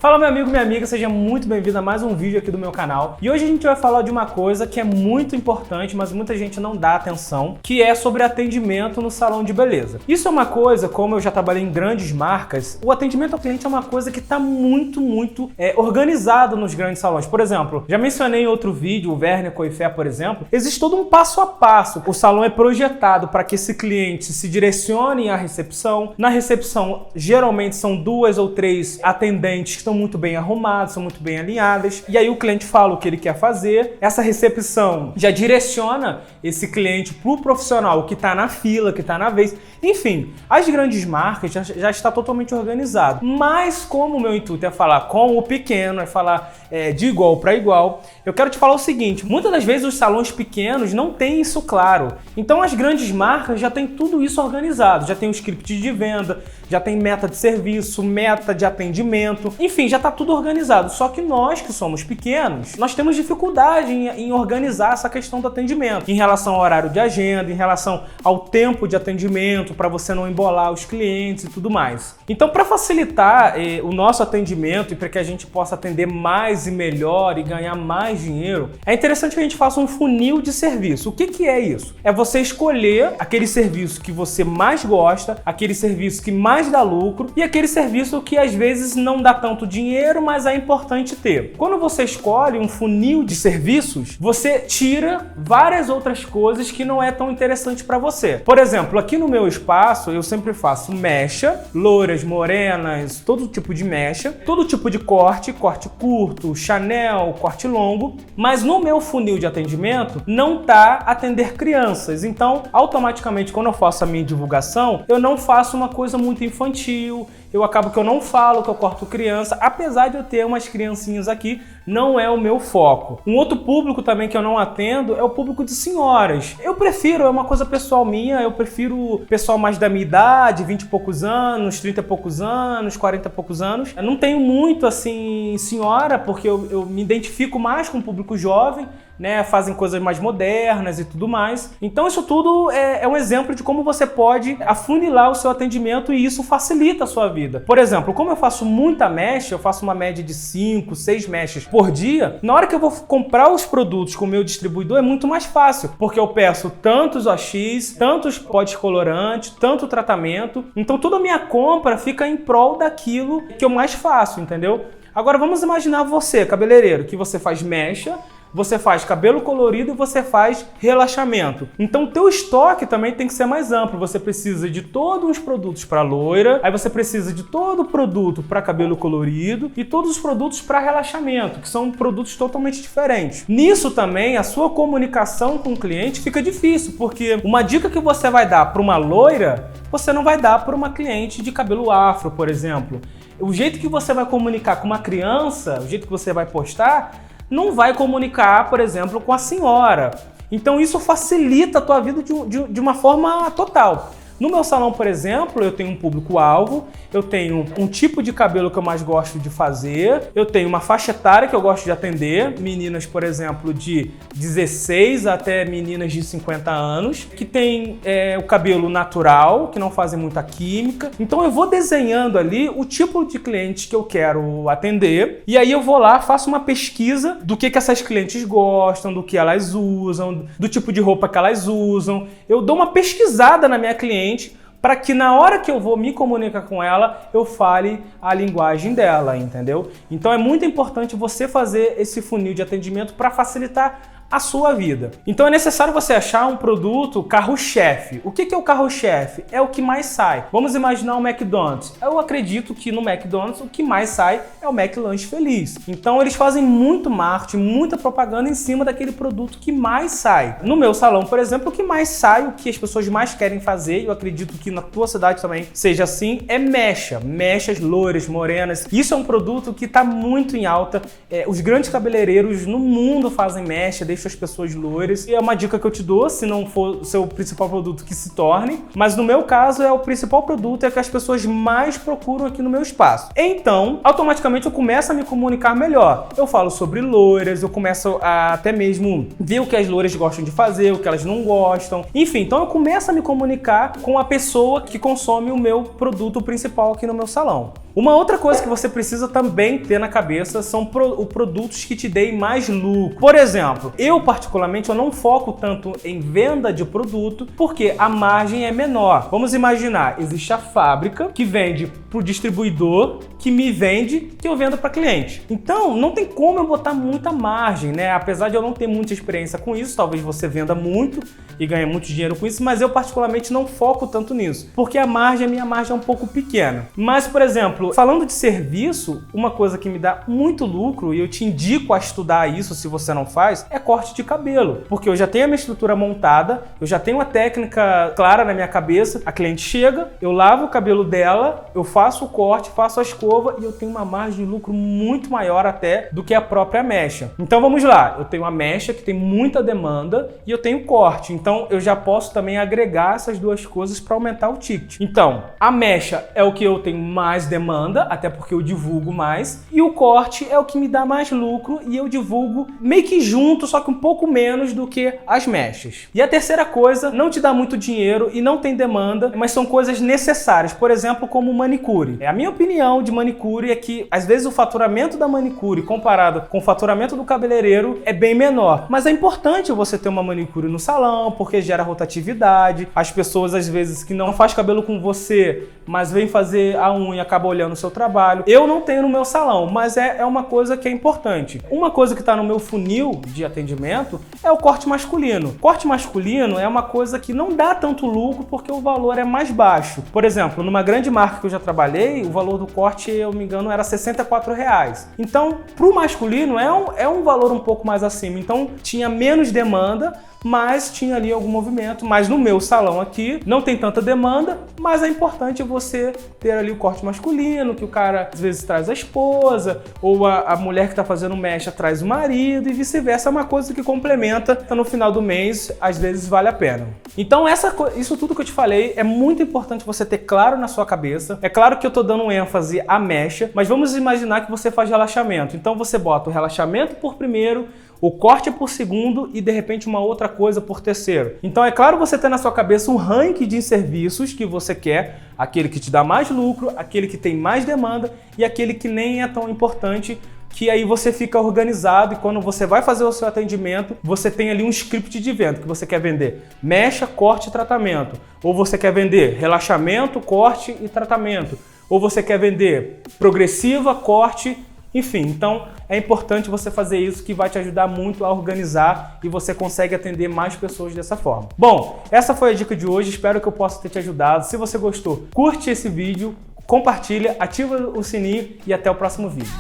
Fala meu amigo, minha amiga, seja muito bem-vindo a mais um vídeo aqui do meu canal. E hoje a gente vai falar de uma coisa que é muito importante, mas muita gente não dá atenção, que é sobre atendimento no salão de beleza. Isso é uma coisa, como eu já trabalhei em grandes marcas, o atendimento ao cliente é uma coisa que está muito organizado nos grandes salões. Por exemplo, já mencionei em outro vídeo, o Werner Coifé, por exemplo, existe todo um passo a passo. O salão é projetado para que esse cliente se direcione à recepção. Na recepção, geralmente são 2 ou 3 atendentes que estão muito bem arrumadas, são muito bem alinhadas, e aí o cliente fala o que ele quer fazer. Essa recepção já direciona esse cliente para o profissional que está na fila, que está na vez. Enfim, as grandes marcas já está totalmente organizado. Mas como o meu intuito é falar com o pequeno, é falar de igual para igual, eu quero te falar o seguinte: muitas das vezes os salões pequenos não têm isso claro. Então as grandes marcas já têm tudo isso organizado, já tem o script de venda, já tem meta de serviço, meta de atendimento, enfim, já está tudo organizado. Só que nós que somos pequenos, nós temos dificuldade em organizar essa questão do atendimento, em relação ao horário de agenda, em relação ao tempo de atendimento, para você não embolar os clientes e tudo mais. Então, para facilitar o nosso atendimento e para que a gente possa atender mais e melhor e ganhar mais dinheiro, é interessante que a gente faça um funil de serviço. O que é isso? É você escolher aquele serviço que você mais gosta, aquele serviço que mais dá lucro e aquele serviço que às vezes não dá tanto dinheiro, mas é importante ter. Quando você escolhe um funil de serviços, você tira várias outras coisas que não é tão interessante para você. Por exemplo, aqui no meu espaço eu sempre faço mecha, loiras, morenas, todo tipo de mecha, todo tipo de corte curto, Chanel, corte longo, mas no meu funil de atendimento não tá atender crianças. Então, automaticamente, quando eu faço a minha divulgação, eu não faço uma coisa muito infantil, eu acabo que eu não falo que eu corto criança, apesar de eu ter umas criancinhas aqui, não é o meu foco. Um outro público também que eu não atendo é o público de senhoras. Eu prefiro, é uma coisa pessoal minha, eu prefiro pessoal mais da minha idade, 20 e poucos anos, 30 e poucos anos, 40 e poucos anos. Eu não tenho muito, assim, senhora, porque eu me identifico mais com o público jovem, né? Fazem coisas mais modernas e tudo mais. Então isso tudo é um exemplo de como você pode afunilar o seu atendimento e isso facilita a sua vida. Por exemplo, como eu faço muita mecha, eu faço uma média de 5, 6 mechas por dia, na hora que eu vou comprar os produtos com o meu distribuidor é muito mais fácil, porque eu peço tantos OX, tantos potes colorantes, tanto tratamento, então toda a minha compra fica em prol daquilo que eu mais faço, entendeu? Agora vamos imaginar você, cabeleireiro, que você faz mecha, você faz cabelo colorido e você faz relaxamento. Então o teu estoque também tem que ser mais amplo. Você precisa de todos os produtos para loira, aí você precisa de todo o produto para cabelo colorido e todos os produtos para relaxamento, que são produtos totalmente diferentes. Nisso também a sua comunicação com o cliente fica difícil, porque uma dica que você vai dar para uma loira, você não vai dar para uma cliente de cabelo afro, por exemplo. O jeito que você vai comunicar com uma criança, o jeito que você vai postar, não vai comunicar, por exemplo, com a senhora. Então isso facilita a tua vida de uma forma total. No meu salão, por exemplo, eu tenho um público-alvo, eu tenho um tipo de cabelo que eu mais gosto de fazer, eu tenho uma faixa etária que eu gosto de atender, meninas, por exemplo, de 16 até meninas de 50 anos, que tem o cabelo natural, que não fazem muita química. Então eu vou desenhando ali o tipo de cliente que eu quero atender, e aí eu vou lá, faço uma pesquisa do que essas clientes gostam, do que elas usam, do tipo de roupa que elas usam. Eu dou uma pesquisada na minha cliente, para que na hora que eu vou me comunicar com ela, eu fale a linguagem dela, entendeu? Então é muito importante você fazer esse funil de atendimento para facilitar a sua vida. Então é necessário você achar um produto carro-chefe. O que é o carro-chefe? É o que mais sai. Vamos imaginar um McDonald's. Eu acredito que no McDonald's o que mais sai é o McLanche Feliz. Então eles fazem muito marketing, muita propaganda em cima daquele produto que mais sai. No meu salão, por exemplo, o que mais sai, o que as pessoas mais querem fazer, eu acredito que na tua cidade também seja assim, é mecha. Mechas loiras, morenas. Isso é um produto que está muito em alta. Os grandes cabeleireiros no mundo fazem mecha, deixam as pessoas loiras. E é uma dica que eu te dou, se não for o seu principal produto, que se torne. Mas no meu caso, o principal produto é que as pessoas mais procuram aqui no meu espaço. Então, automaticamente eu começo a me comunicar melhor. Eu falo sobre loiras, eu começo a até mesmo ver o que as loiras gostam de fazer, o que elas não gostam. Enfim, então eu começo a me comunicar com a pessoa que consome o meu produto principal aqui no meu salão. Uma outra coisa que você precisa também ter na cabeça são produtos que te deem mais lucro. Por exemplo, eu particularmente eu não foco tanto em venda de produto porque a margem é menor. Vamos imaginar, existe a fábrica que vende para o distribuidor, que me vende, que eu vendo para cliente. Então, não tem como eu botar muita margem, né? Apesar de eu não ter muita experiência com isso, talvez você venda muito e ganhe muito dinheiro com isso, mas eu particularmente não foco tanto nisso, porque a minha margem é um pouco pequena. Mas, por exemplo, falando de serviço, uma coisa que me dá muito lucro, e eu te indico a estudar isso se você não faz, é corte de cabelo. Porque eu já tenho a minha estrutura montada, eu já tenho uma técnica clara na minha cabeça, a cliente chega, eu lavo o cabelo dela, eu faço o corte, faço a escova e eu tenho uma margem de lucro muito maior até do que a própria mecha. Então vamos lá, eu tenho a mecha que tem muita demanda e eu tenho corte. Então eu já posso também agregar essas duas coisas para aumentar o ticket. Então, a mecha é o que eu tenho mais demanda, até porque eu divulgo mais, e o corte é o que me dá mais lucro e eu divulgo meio que junto, só que um pouco menos do que as mechas. E a terceira coisa, não te dá muito dinheiro e não tem demanda, mas são coisas necessárias, por exemplo, como manicure. A minha opinião de manicure é que às vezes o faturamento da manicure comparado com o faturamento do cabeleireiro é bem menor, mas é importante você ter uma manicure no salão, porque gera rotatividade. As pessoas às vezes que não faz cabelo com você, mas vem fazer a unha e acaba olhando o seu trabalho. Eu não tenho no meu salão, mas é uma coisa que é importante. Uma coisa que está no meu funil de atendimento é o corte masculino. Corte masculino é uma coisa que não dá tanto lucro porque o valor é mais baixo. Por exemplo, numa grande marca que eu já trabalhei, o valor do corte, eu me engano, era R$ 64. Então, para o masculino é um valor um pouco mais acima. Então, tinha menos demanda, mas tinha ali algum movimento. Mas no meu salão aqui não tem tanta demanda, mas é importante você ter ali o corte masculino, que o cara às vezes traz a esposa, ou a mulher que está fazendo mecha traz o marido e vice-versa. É uma coisa que complementa, então no final do mês às vezes vale a pena. Então isso tudo que eu te falei é muito importante você ter claro na sua cabeça. É claro que eu estou dando ênfase à mecha, mas vamos imaginar que você faz relaxamento. Então você bota o relaxamento por primeiro, o corte por segundo e de repente uma outra coisa por terceiro. Então é claro você ter na sua cabeça um ranking de serviços que você quer, aquele que te dá mais lucro, aquele que tem mais demanda e aquele que nem é tão importante, que aí você fica organizado e quando você vai fazer o seu atendimento, você tem ali um script de venda, que você quer vender mecha, corte e tratamento, ou você quer vender relaxamento, corte e tratamento, ou você quer vender progressiva, corte, enfim. Então é importante você fazer isso, que vai te ajudar muito a organizar e você consegue atender mais pessoas dessa forma. Bom, essa foi a dica de hoje, espero que eu possa ter te ajudado. Se você gostou, curte esse vídeo, compartilha, ativa o sininho e até o próximo vídeo.